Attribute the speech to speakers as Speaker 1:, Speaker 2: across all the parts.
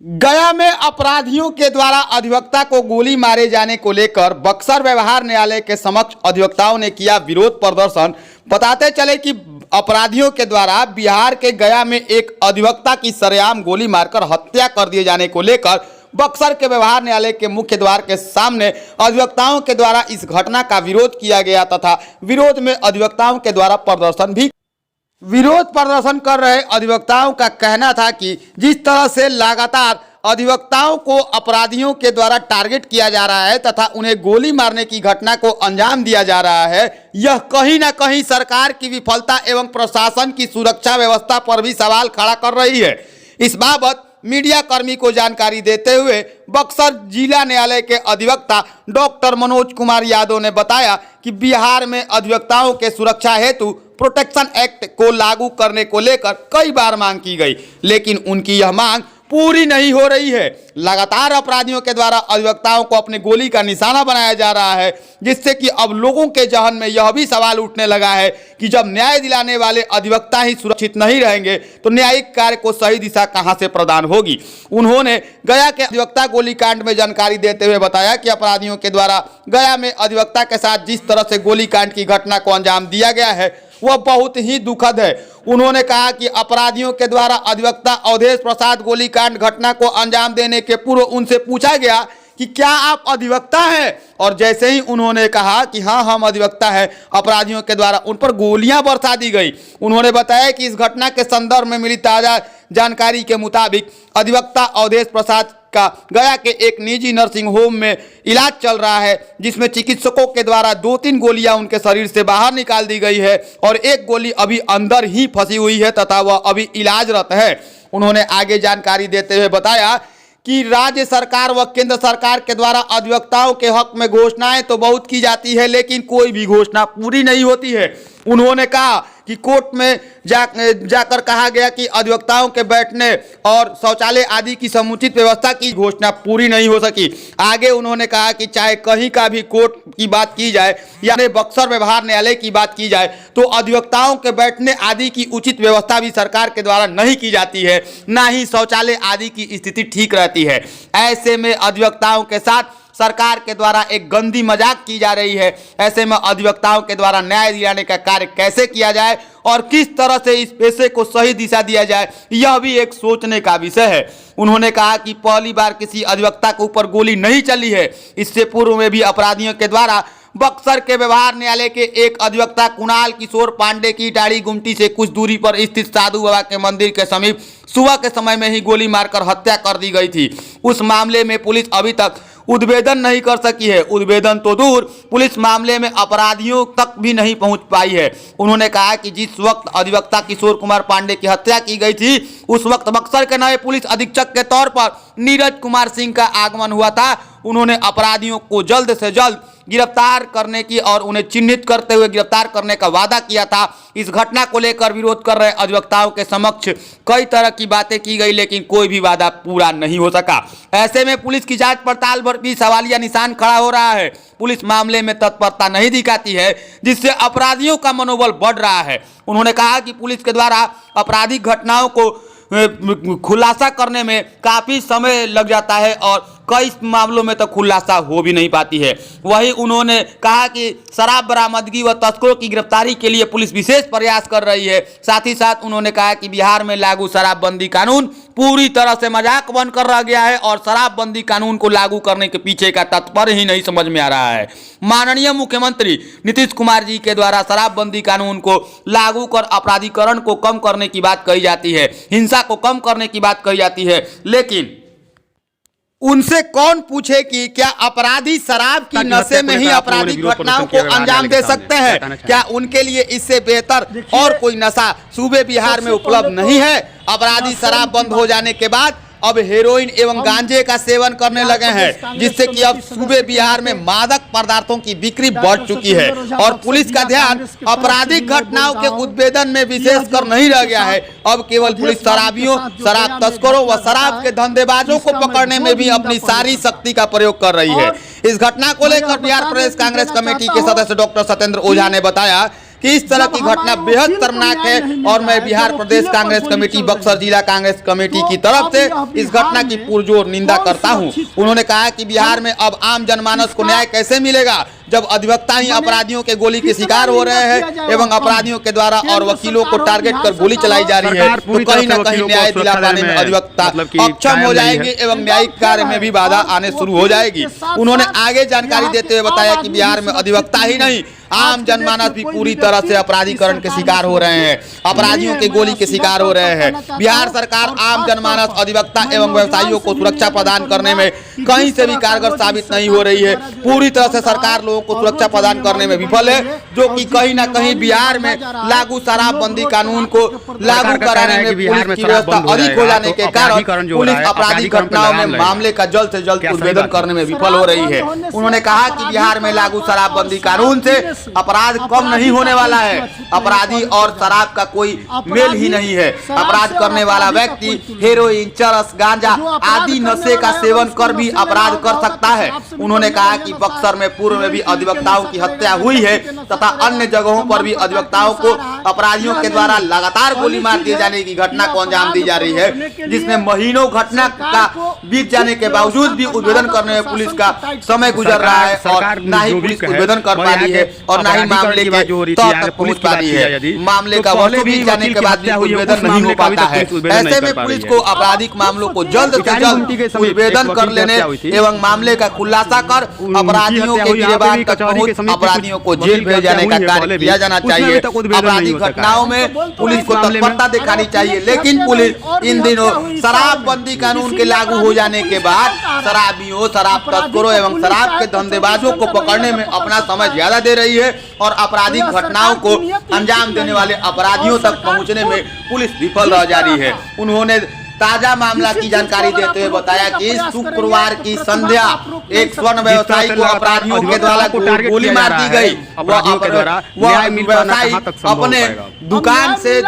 Speaker 1: गया में अपराधियों के द्वारा अधिवक्ता को गोली मारे जाने को लेकर बक्सर व्यवहार न्यायालय के समक्ष अधिवक्ताओं ने किया विरोध प्रदर्शन। बताते चले कि अपराधियों के द्वारा बिहार के गया में एक अधिवक्ता की सरेआम गोली मारकर हत्या कर दिए जाने को लेकर बक्सर के व्यवहार न्यायालय के मुख्य द्वार के सामने अधिवक्ताओं के द्वारा इस घटना का विरोध किया गया तथा विरोध में अधिवक्ताओं के द्वारा विरोध प्रदर्शन कर रहे अधिवक्ताओं का कहना था कि जिस तरह से लगातार अधिवक्ताओं को अपराधियों के द्वारा टारगेट किया जा रहा है तथा उन्हें गोली मारने की घटना को अंजाम दिया जा रहा है, यह कहीं ना कहीं सरकार की विफलता एवं प्रशासन की सुरक्षा व्यवस्था पर भी सवाल खड़ा कर रही है। इस बाबत मीडिया कर्मी को जानकारी देते हुए बक्सर जिला न्यायालय के अधिवक्ता डॉक्टर मनोज कुमार यादव ने बताया कि बिहार में अधिवक्ताओं के सुरक्षा हेतु प्रोटेक्शन एक्ट को लागू करने को लेकर कई बार मांग की गई, लेकिन उनकी यह मांग पूरी नहीं हो रही है। लगातार अपराधियों के द्वारा अधिवक्ताओं को अपने गोली का निशाना बनाया जा रहा है, जिससे कि अब लोगों के जहन में यह भी सवाल उठने लगा है कि जब न्याय दिलाने वाले अधिवक्ता ही सुरक्षित नहीं रहेंगे तो न्यायिक कार्य को सही दिशा कहां से प्रदान होगी। उन्होंने गया के अधिवक्ता गोलीकांड में जानकारी देते हुए बताया कि अपराधियों के द्वारा गया में अधिवक्ता के साथ जिस तरह से गोलीकांड की घटना को अंजाम दिया गया है वह बहुत ही दुखद है। उन्होंने कहा कि अपराधियों के द्वारा अधिवक्ता अवधेश प्रसाद गोलीकांड घटना को अंजाम देने के पूर्व उनसे पूछा गया कि क्या आप अधिवक्ता हैं, और जैसे ही उन्होंने कहा कि हाँ हम अधिवक्ता हैं, अपराधियों के द्वारा उन पर गोलियां बरसा दी गई। उन्होंने बताया कि इस घटना के संदर्भ में मिली ताजा जानकारी के मुताबिक अधिवक्ता अवधेश प्रसाद का गया के एक निजी नर्सिंग होम में इलाज चल रहा है, जिसमें चिकित्सकों के द्वारा 2-3 गोलियां उनके शरीर से बाहर निकाल दी गई है और एक गोली अभी अंदर ही फंसी हुई है तथा वह अभी इलाजरत है। उन्होंने आगे जानकारी देते हुए बताया कि राज्य सरकार व केंद्र सरकार के द्वारा अधिवक्ताओं के हक में घोषणाएं तो बहुत की जाती है, लेकिन कोई भी घोषणा पूरी नहीं होती है। उन्होंने कहा कि कोर्ट में जाकर कहा गया कि अधिवक्ताओं के बैठने और शौचालय आदि की समुचित व्यवस्था की घोषणा पूरी नहीं हो सकी। आगे उन्होंने कहा कि चाहे कहीं का भी कोर्ट की बात की जाए या बक्सर व्यवहार न्यायालय की बात की जाए तो अधिवक्ताओं के बैठने आदि की उचित व्यवस्था भी सरकार के द्वारा नहीं की जाती है, ना ही शौचालय आदि की स्थिति ठीक रहती है। ऐसे में अधिवक्ताओं के साथ सरकार के द्वारा एक गंदी मजाक की जा रही है। ऐसे में अधिवक्ताओं के द्वारा न्याय दिलाने का कार्य कैसे किया जाए और किस तरह से इस पेशे को सही दिशा दिया जाए, यह भी एक सोचने का विषय है। उन्होंने कहा कि पहली बार किसी अधिवक्ता के ऊपर गोली नहीं चली है। इससे पूर्व में भी अपराधियों के द्वारा बक्सर के व्यवहार न्यायालय के एक अधिवक्ता कुणाल किशोर पांडे की दाढ़ी गुमटी से कुछ दूरी पर स्थित साधु बाबा के मंदिर के समीप सुबह के समय में ही गोली मारकर हत्या कर दी गई थी। उस मामले में पुलिस अभी तक उद्भेदन नहीं कर सकी है। उद्भेदन तो दूर, पुलिस मामले में अपराधियों तक भी नहीं पहुंच पाई है। उन्होंने कहा कि जिस वक्त अधिवक्ता किशोर कुमार पांडे की हत्या की गई थी उस वक्त बक्सर के नए पुलिस अधीक्षक के तौर पर नीरज कुमार सिंह का आगमन हुआ था। उन्होंने अपराधियों को जल्द से जल्द गिरफ्तार करने की और उन्हें चिन्हित करते हुए गिरफ्तार करने का वादा किया था। इस घटना को लेकर विरोध कर रहे अधिवक्ताओं के समक्ष कई तरह की बातें की गई, लेकिन कोई भी वादा पूरा नहीं हो सका। ऐसे में पुलिस की जांच पड़ताल पर भी सवालिया निशान खड़ा हो रहा है। पुलिस मामले में तत्परता नहीं दिखाती है, जिससे अपराधियों का मनोबल बढ़ रहा है। उन्होंने कहा कि पुलिस के द्वारा आपराधिक घटनाओं को खुलासा करने में काफ़ी समय लग जाता है और कई मामलों में तो खुलासा हो भी नहीं पाती है। वहीं उन्होंने कहा कि शराब बरामदगी व तस्करों की गिरफ्तारी के लिए पुलिस विशेष प्रयास कर रही है। साथ ही साथ उन्होंने कहा कि बिहार में लागू शराबबंदी कानून पूरी तरह से मजाक बनकर रह गया है और शराबबंदी कानून को लागू करने के पीछे का तात्पर्य ही नहीं समझ में आ रहा है। माननीय मुख्यमंत्री नीतीश कुमार जी के द्वारा शराबबंदी कानून को लागू कर अपराधीकरण को कम करने की बात कही जाती है, हिंसा को कम करने की बात कही जाती है, लेकिन उनसे कौन पूछे कि क्या अपराधी शराब की नशे में ही आपराधिक घटनाओं को अंजाम दे सकते हैं? क्या उनके लिए इससे बेहतर और कोई नशा सूबे बिहार में उपलब्ध नहीं है? अपराधी शराब बंद हो जाने के बाद अब हेरोइन एवं गांजे का सेवन करने लगे हैं, जिससे कि अब सूबे बिहार में मादक पदार्थों की बिक्री बढ़ चुकी है और पुलिस का ध्यान आपराधिक घटनाओं के उद्भेदन में विशेषकर नहीं रह गया है। अब केवल पुलिस शराबियों, शराब तस्करों व शराब के धंधेबाजों को पकड़ने में भी अपनी सारी शक्ति का प्रयोग कर रही है। इस घटना को लेकर बिहार प्रदेश कांग्रेस कमेटी के सदस्य डॉक्टर सत्येंद्र ओझा ने बताया कि इस तरह की घटना बेहद शर्मनाक है और मैं बिहार प्रदेश कांग्रेस कमेटी, बक्सर जिला कांग्रेस कमेटी की तरफ से इस घटना की पुरजोर निंदा करता हूं। उन्होंने कहा कि बिहार में अब आम जनमानस को न्याय कैसे मिलेगा जब अधिवक्ता ही अपराधियों के गोली के शिकार हो रहे हैं एवं अपराधियों के द्वारा और वकीलों को टारगेट कर गोली चलाई जा रही है, तो कहीं न कहीं न्याय दिला पाने में अधिवक्ता अक्षम हो जाएंगे एवं न्यायिक कार्य में भी बाधा आने शुरू हो जाएगी। उन्होंने आगे जानकारी देते हुए बताया कि बिहार में अधिवक्ता ही नहीं, आम जनमानस भी पूरी तरह से अपराधीकरण के शिकार हो रहे हैं, अपराधियों के गोली के शिकार हो रहे हैं। बिहार सरकार आम जनमानस, अधिवक्ता एवं व्यवसायियों को सुरक्षा प्रदान करने में कहीं से भी कारगर साबित नहीं हो रही है। पूरी तरह से सरकार लोगों को सुरक्षा प्रदान करने में विफल है, जो कि कहीं ना कहीं बिहार में लागू शराबबंदी कानून को लागू कराने में पुलिस की व्यवस्था अधिक हो जाने के कारण पुलिस आपराधिक घटनाओं में मामले का जल्द से जल्द उद्भेदन करने में विफल हो रही है। उन्होंने कहा कि बिहार में लागू शराबबंदी कानून से अपराध कम नहीं होने वाला है। अपराधी और शराब का कोई मेल ही नहीं है। अपराध करने वाला व्यक्ति हेरोइन, चरस, गांजा आदि नशे का सेवन कर भी अपराध कर सकता है। उन्होंने कहा कि बक्सर में पूर्व में भी अधिवक्ताओं की हत्या हुई है तथा अन्य जगहों पर भी अधिवक्ताओं को अपराधियों के द्वारा लगातार गोली मार दिए जाने की घटना को अंजाम दी जा रही है, जिसमें महीनों घटना का बीत जाने के बावजूद भी उद्भेदन करने में पुलिस का समय गुजर रहा है और न ही पुलिस उद्भेदन कर पा रही है और न ही मामले के तौर तक पहुंच पा रही है। मामले का वर्षों बीत जाने के बाद भी उद्भेदन नहीं हो पाता है। ऐसे में पुलिस को आपराधिक मामलों को जल्द से जल्द उद्भेदन कर लेने एवं मामले का खुलासा कर अपराधियों के गिरफ्तार तक पहुंच अपराधियों को जेल भेज जाने का कार्य किया जाना चाहिए। आपराधिक घटनाओं में पुलिस को तत्परता दिखानी चाहिए, लेकिन पुलिस इन दिनों शराबबंदी कानून के लागू हो जाने के बाद शराबियों, शराब तस्करों एवं शराब के धंधेबाजों को पकड़ने में अपना समय ज्यादा दे रही है और आपराधिक घटनाओं को अंजाम देने वाले अपराधियों तक पहुंचने में पुलिस विफल रह जा रही है। उन्होंने ताजा मामला की जानकारी देते हुए बताया कि शुक्रवार की संध्या एक स्वर्ण व्यवसायी को अपराधियों के द्वारा गोली मार दी गई। वह व्यवसायी अपने दुकान से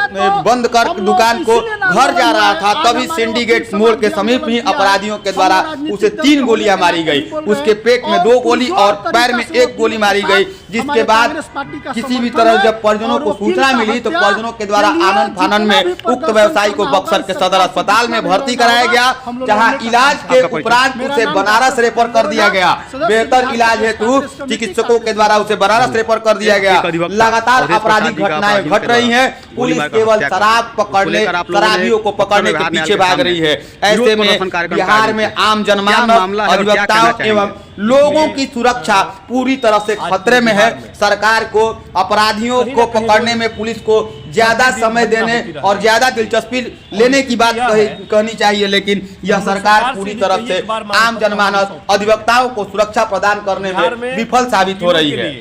Speaker 1: बंद कर दुकान को घर जा रहा था, तभी सिंडिकेट मोड़ के समीप ही अपराधियों के द्वारा उसे 3 गोलियां मारी गई। उसके पेट में 2 गोली और पैर में 1 गोली मारी गई, जिसके बाद किसी भी तरह जब परिजनों को सूचना मिली तो परिजनों के द्वारा आनंद फानन में उक्त व्यवसायी को बक्सर के सदर अस्पताल में भर्ती कराया गया, जहां इलाज के उपरांत उसे बनारस रेफर कर दिया गया। बेहतर इलाज हेतु चिकित्सकों के द्वारा उसे बनारस रेफर कर दिया गया। लगातार आपराधिक घटनाएं घट रही हैं। पुलिस केवल शराब पकड़ने, शराबियों को पकड़ने के पीछे भाग रही है। ऐसे में बिहार में आम जनमानस, अधिवक्ताओं एवं लोगों की सुरक्षा पूरी तरह से खतरे में है। सरकार को अपराधियों को पकड़ने में पुलिस को ज्यादा समय देने और ज्यादा दिलचस्पी लेने की बात कहनी चाहिए, लेकिन यह सरकार पूरी तरह से आम जनमानस, अधिवक्ताओं को सुरक्षा प्रदान करने में विफल साबित हो रही है।